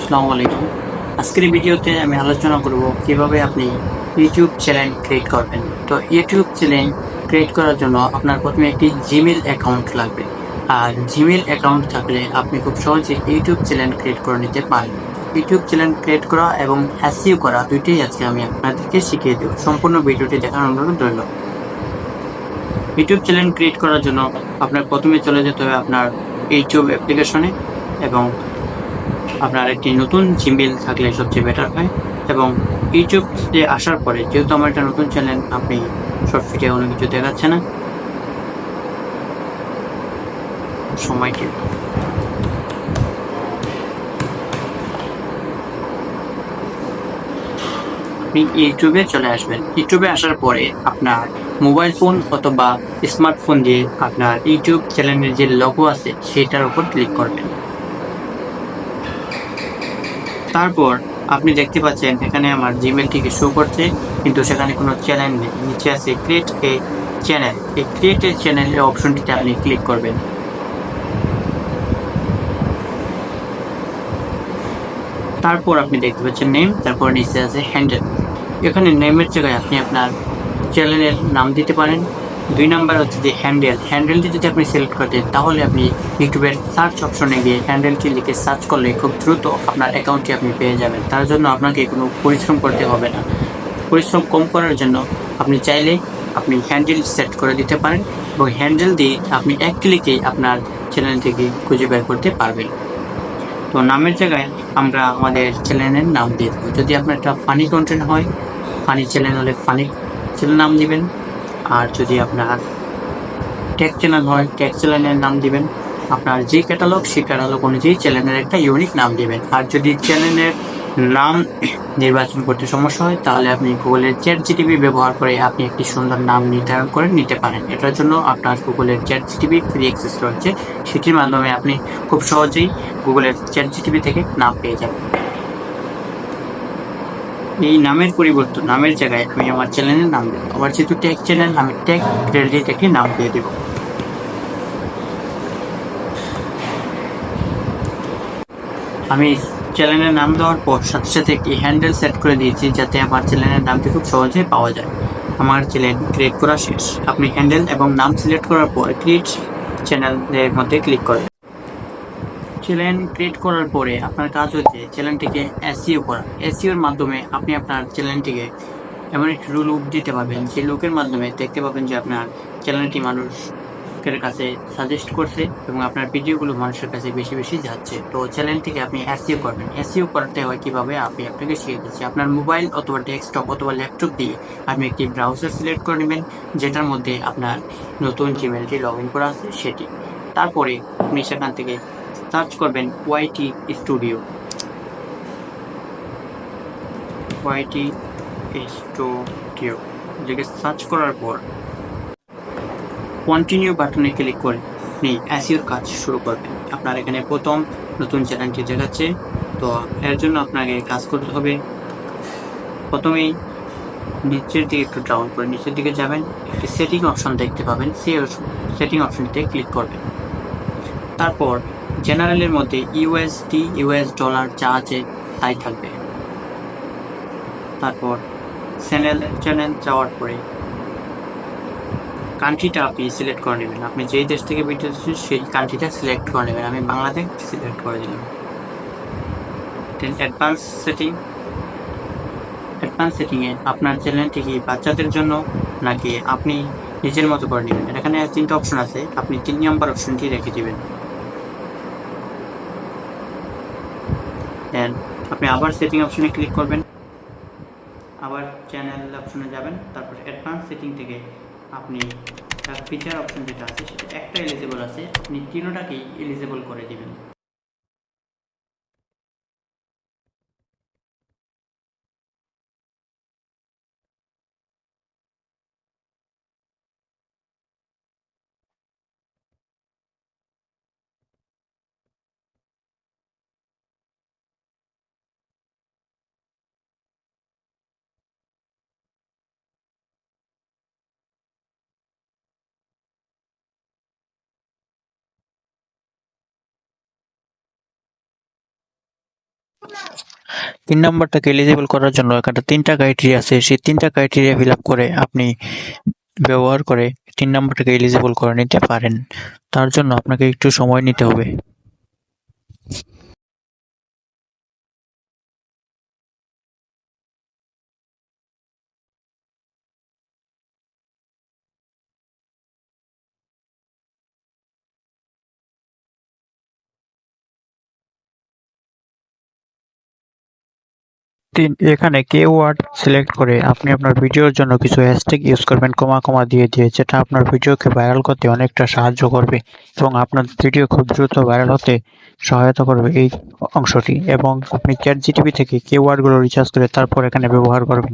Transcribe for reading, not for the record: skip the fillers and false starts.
আসসালামু আলাইকুম। আজকের এই ভিডিওতে আমি আলোচনা করব কিভাবে আপনি ইউটিউব চ্যানেল ক্রিয়েট করবেন। তো ইউটিউব চ্যানেল ক্রিয়েট করার জন্য আপনার প্রথমে একটি জিমেইল অ্যাকাউন্ট লাগবে। আর জিমেইল অ্যাকাউন্ট থাকলে আপনি খুব সহজে ইউটিউব চ্যানেল ক্রিয়েট করে নিতে পারেন। ইউটিউব চ্যানেল ক্রিয়েট করা এবং এসইও করা দুইটাই আজকে আমি আপনাদেরকে শিখিয়ে দেব। সম্পূর্ণ ভিডিওটি দেখার অনুরোধ রইল। ইউটিউব চ্যানেল ক্রিয়েট করার জন্য আপনার প্রথমে চলে যেতে হবে আপনার ইউটিউব অ্যাপ্লিকেশনে এবং আপনার একটি নতুন জিমেইল থাকলে সবচেয়ে বেটার হয়। এবং ইউটিউবে আসার পরে যেহেতু আমার একটা নতুন চ্যানেল, আপনি শর্ট ভিডিও কোনো কিছু দেখাচ্ছে না, সময়টি আপনি ইউটিউবে চলে আসবেন। ইউটিউবে আসার পরে আপনার মোবাইল ফোন অথবা স্মার্টফোন দিয়ে আপনার ইউটিউব চ্যানেলের যে লোগো আছে সেটার উপর ক্লিক করবেন। তারপর আপনি দেখতে পাচ্ছেন এখানে আমার জিমেইলটিকে শো করছে, কিন্তু সেখানে কোনো চ্যানেল নেই। নিচে আছে ক্রিয়েট এ চ্যানেল। এই ক্রিয়েট এ চ্যানেল এর অপশনটিতে আপনি ক্লিক করবেন। তারপর আপনি দেখতে পাচ্ছেন নেম, তারপর নিচে আছে হ্যান্ডেল। এখানে নেমের জায়গায় আপনি আপনার চ্যানেলের নাম দিতে পারেন। ২ নাম্বার হচ্ছে যে হ্যান্ডেল। হ্যান্ডেলটি যদি আপনি সিলেক্ট করে দেন তাহলে আপনি ইউটিউবের সার্চ অপশনে গিয়ে হ্যান্ডেলটি লিখে সার্চ করলে খুব দ্রুত আপনার অ্যাকাউন্টটি আপনি পেয়ে যাবেন। তার জন্য আপনাকে কোনো পরিশ্রম করতে হবে না। পরিশ্রম কম করার জন্য আপনি চাইলে আপনি হ্যান্ডেল সেট করে দিতে পারেন এবং হ্যান্ডেল দিয়ে আপনি এক ক্লিকেই আপনার চ্যানেলটিকে খুঁজে বের করতে পারবেন। তো নামের জায়গায় আমরা আমাদের চ্যানেলের নাম দিয়ে দেবো। যদি আপনার একটা ফানি কন্টেন্ট হয়, ফানি চ্যানেল হলে ফানি চ্যানেল নাম দিবেন। আর যদি আপনার টেক চ্যানেল হয়, টেক চ্যানেলের নাম দিবেন। আপনার যে ক্যাটালগ সেই ক্যাটালগ অনুযায়ী চ্যানেলের একটা ইউনিক নাম দিবেন। আর যদি চ্যানেলের নাম নির্বাচন করতে সমস্যা হয় তাহলে আপনি গুগলের চ্যাটজিটিপি ব্যবহার করে আপনি একটি সুন্দর নাম নির্ধারণ করে নিতে পারেন। এটার জন্য আপনার গুগলের চ্যাটজিটিপি ফ্রি অ্যাক্সেস রয়েছে, সেটির মাধ্যমে আপনি খুব সহজেই গুগলের চ্যাটজিটিপি থেকে নাম পেয়ে যাবেন। এই নামের পরিবর্তন, নামের জায়গায় আমি আমার চ্যানেলের নাম দেবো। আমার যেহেতু টেক চ্যানেল, আমি টেক রিলেটেড একটি নাম দিয়ে দেবো। আমি চ্যানেলের নাম দেওয়ার পর সাথে সাথে একটি হ্যান্ডেল সেট করে দিয়েছি যাতে আমার চ্যানেলের নামটি খুব সহজে পাওয়া যায়। আমার চ্যানেল ক্রিয়েট করা শেষ। আপনি হ্যান্ডেল এবং নাম সিলেক্ট করার পর ক্রিয়েট চ্যানেলের মধ্যে ক্লিক করেন। চ্যানেল ক্রিয়েট করার পরে আপনার কাজ হচ্ছে চ্যানেলটিকে এসইও করা। এসইওর মাধ্যমে আপনি আপনার চ্যানেলটিকে এমন একটি লুক দিতে পারবেন যে লুকের মাধ্যমে দেখতে পাবেন যে আপনার চ্যানেলটি মানুষের কাছে সাজেস্ট করছে এবং আপনার ভিডিওগুলো মানুষের কাছে বেশি বেশি যাচ্ছে। তো চ্যানেলটিকে আপনি এসইও করবেন। এসইও করতে হয় কিভাবে আমি আপনাকে শিখিয়ে দিচ্ছি। আপনার মোবাইল অথবা ডেস্কটপ অথবা ল্যাপটপ দিয়ে আপনি একটি ব্রাউজার সিলেক্ট করে নেবেন যেটার মধ্যে আপনার নতুন জিমেলটি লগ ইন করা আছে সেটি। তারপরে আপনি সেখান থেকে সার্চ করবেন ওয়াইটি স্টুডিও। ওয়াইটি স্টুডিও লিখে সার্চ করার পর কন্টিনিউ বাটনে ক্লিক করে আপনি এসইওর কাজ শুরু করবেন। আপনার এখানে প্রথম নতুন চ্যানেলটি দেখাচ্ছে, তো এর জন্য আপনাকে কাজ করতে হবে। প্রথমেই নিচের দিকে একটু ডাউন করে নিচের দিকে যাবেন, একটি সেটিং অপশন দেখতে পাবেন, সেই সেটিং অপশনটিতে ক্লিক করবেন। তারপর জেনারেলের মধ্যে ইউএসডি, ইউএস ডলার যা আছে তাই থাকবে। তারপর চ্যানেল যাওয়ার পরে কান্ট্রিটা আপনি সিলেক্ট করে নেবেন। আপনি যেই দেশ থেকে ভিডিও দিচ্ছেন সেই কান্ট্রিটা সিলেক্ট করে নেবেন। আমি বাংলাদেশ সিলেক্ট করে দিলাম। দেন অ্যাডভান্স সেটিংয়ে আপনার চ্যানেলটি কি বাচ্চাদের জন্য নাকি আপনি নিজের মতো করে নেবেন। এখানে ৩টা অপশন আছে, আপনি ৩ নাম্বার অপশনটি রেখে দিবেন। দেন আপনি আবার সেটিং অপশনে ক্লিক করবেন, আবার চ্যানেল অপশনে যাবেন, তারপর অ্যাডভান্স সেটিং থেকে আপনি ফিচার অপশন যেটা আছে সেটা একটা এলিজিবল আছে, আপনি তিনোটাকেই এলিজিবল করে দিবেন। তিন নাম্বারটাকে এলিজিবল করার জন্য এখানে 3টা ক্রাইটেরিয়া আছে, সেই 3টা ক্রাইটেরিয়া ফিল আপ করে আপনি ব্যবহার করে 3 নাম্বারটাকে এলিজিবল করে নিতে পারেন। তার জন্য আপনাকে একটু সময় নিতে হবে। এখানে কিওয়ার্ড সিলেক্ট করে আপনি আপনার ভিডিওর জন্য কিছু হ্যাশট্যাগ ইউজ করবেন, কমা দিয়ে যেটা আপনার ভিডিওকে ভাইরাল করতে অনেকটা সাহায্য করবে এবং আপনার ভিডিও খুব দ্রুত ভাইরাল হতে সহায়তা করবে এই অংশটি। এবং আপনি চ্যাটজিপিটি থেকে কিওয়ার্ডগুলো রিসার্চ করে তারপর এখানে ব্যবহার করবেন।